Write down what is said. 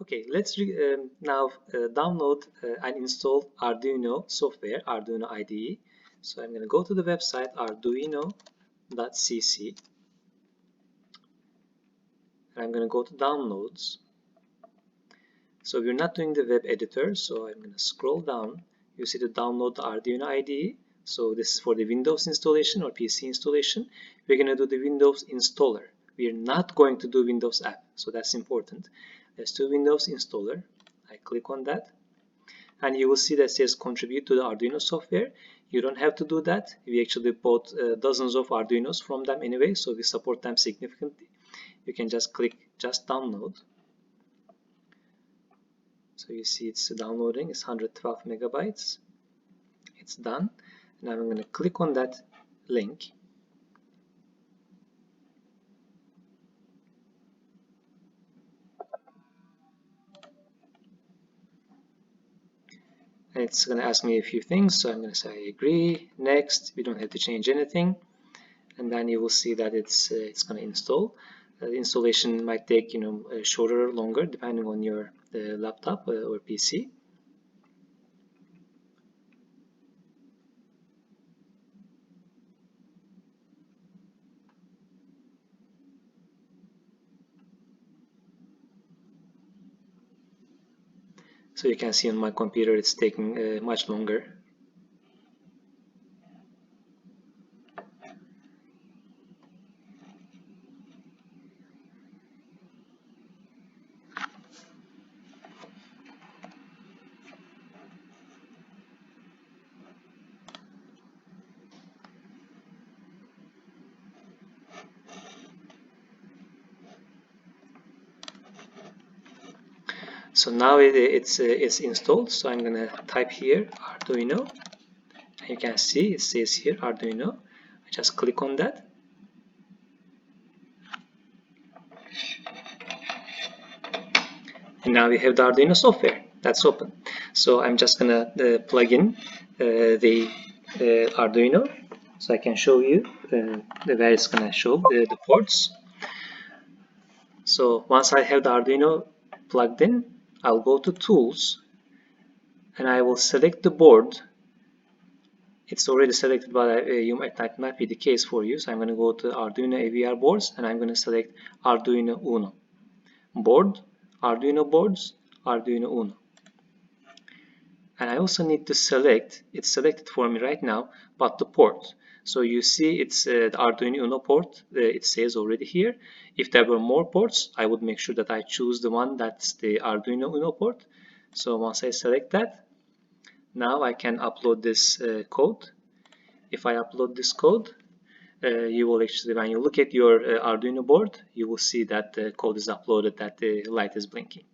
Okay, let's now download and install Arduino software, Arduino IDE. So I'm going to go to the website arduino.cc and I'm going to go to downloads. So we're not doing the web editor, so I'm going to scroll down. You see to download the Arduino IDE. So this is for the Windows installation or PC installation. We're going to do the Windows installer. We're not going to do Windows app, so that's important. Let's do Windows installer. I click on that and you will see that says contribute to the Arduino software. You don't have to do that. We actually bought dozens of Arduinos from them anyway, so we support them significantly. You can just click just download. So you see it's downloading. It's 112 megabytes. It's done. Now I'm going to click on that link. And it's going to ask me a few things. So I'm going to say I agree. Next. We don't have to change anything. And then you will see that it's going to install. The installation might take shorter or longer depending on your laptop or PC. So you can see on my computer it's taking much longer. So now it's installed. So I'm gonna type here Arduino. You can see it says here Arduino. I just click on that. And now we have the Arduino software that's open. So I'm just gonna plug in the Arduino, so I can show you where it's gonna show the ports. So once I have the Arduino plugged in, I'll go to Tools and I will select the board. It's already selected, but that might be the case for you. So I'm going to go to Arduino AVR boards and I'm going to select Arduino Uno. Board, Arduino boards, Arduino Uno. And I also need to select, it's selected for me right now, but the port. So you see it's the Arduino Uno port, it says already here. If there were more ports, I would make sure that I choose the one that's the Arduino Uno port. So once I select that, now I can upload this code. If I upload this code, you will actually, when you look at your Arduino board, you will see that the code is uploaded, that the light is blinking.